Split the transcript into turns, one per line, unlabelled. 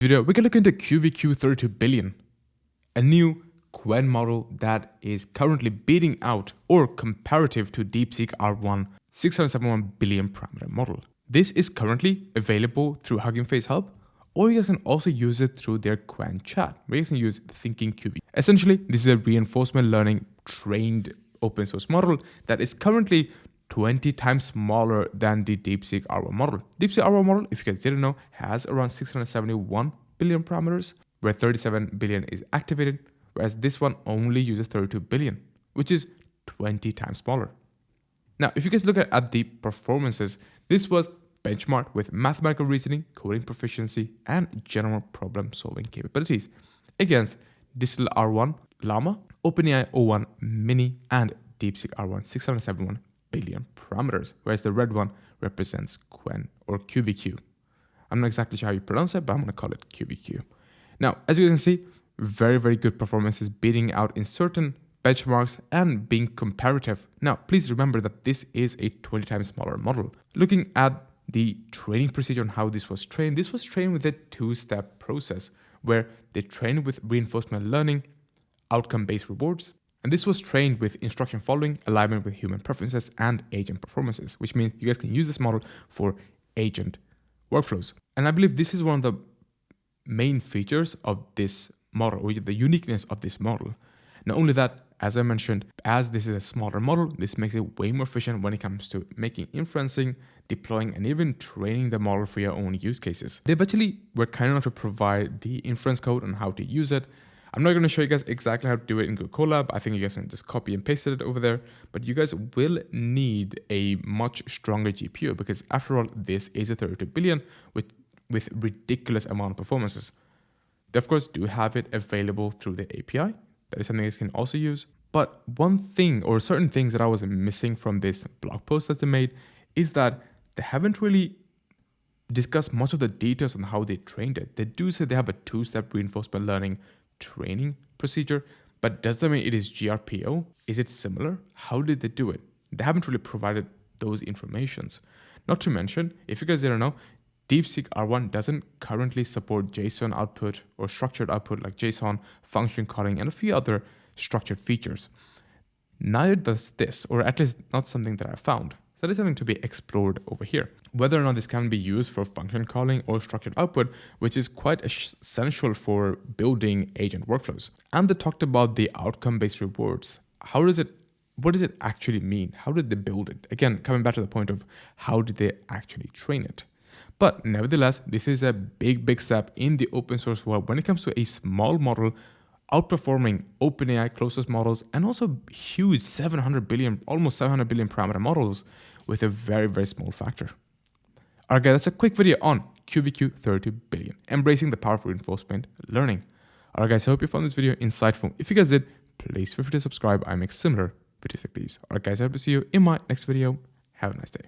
Video, we can look into QwQ 32 billion, a new QwQ model that is currently beating out or comparative to Deepseek-R1 671 billion parameter model. This is currently available through Hugging Face Hub, or you can also use it through their QwQ chat, where you can use Thinking QwQ. Essentially, this is a reinforcement learning trained open source model that is currently 20 times smaller than the Deepseek-R1 model. Deepseek-R1 model, if you guys didn't know, has around 671 billion parameters, where 37 billion is activated, whereas this one only uses 32 billion, which is 20 times smaller. Now, if you guys look at the performances, this was benchmarked with mathematical reasoning, coding proficiency, and general problem-solving capabilities against Distill-R1 Llama, OpenAI O1 Mini, and Deepseek-R1 671 billion parameters, whereas the red one represents QwQ or QwQ. I'm not exactly sure how you pronounce it, but I'm going to call it QwQ. Now, as you can see, very, very good performances, beating out in certain benchmarks and being comparative. Now, please remember that this is a 20 times smaller model. Looking at the training procedure on how this was trained with a two-step process where they trained with reinforcement learning, outcome-based rewards, and this was trained with instruction following, alignment with human preferences, and agent performances, which means you guys can use this model for agent workflows. And I believe this is one of the main features of this model, or the uniqueness of this model. Not only that, as I mentioned, as this is a smaller model, this makes it way more efficient when it comes to making inferencing, deploying, and even training the model for your own use cases. They've actually were kind enough to provide the inference code on how to use it. I'm not going to show you guys exactly how to do it in Google Colab. I think you guys can just copy and paste it over there, but you guys will need a much stronger GPU because after all, this is a 32 billion with ridiculous amount of performances. They of course do have it available through the API. That is something you guys can also use. But one thing or certain things that I was missing from this blog post that they made is that they haven't really discussed much of the details on how they trained it. They do say they have a two-step reinforcement learning training procedure, but does that mean it is GRPO? Is it similar? How did they do it? They haven't really provided those informations. Not to mention, if you guys didn't know, Deepseek-R1 doesn't currently support JSON output or structured output like JSON, function calling, and a few other structured features. Neither does this, or at least not something that I found. So that is something to be explored over here. Whether or not this can be used for function calling or structured output, which is quite essential for building agent workflows. And they talked about the outcome-based rewards. What does it actually mean? How did they build it? Again, coming back to the point of how did they actually train it? But nevertheless, this is a big, big step in the open source world when it comes to a small model outperforming OpenAI closest models and also huge 700 billion, almost 700 billion parameter models with a very, very small factor. Alright guys, that's a quick video on QwQ 32 billion, embracing the power of reinforcement learning. Alright guys, I hope you found this video insightful. If you guys did, please feel free to subscribe. I make similar videos like these. Alright guys, I hope to see you in my next video. Have a nice day.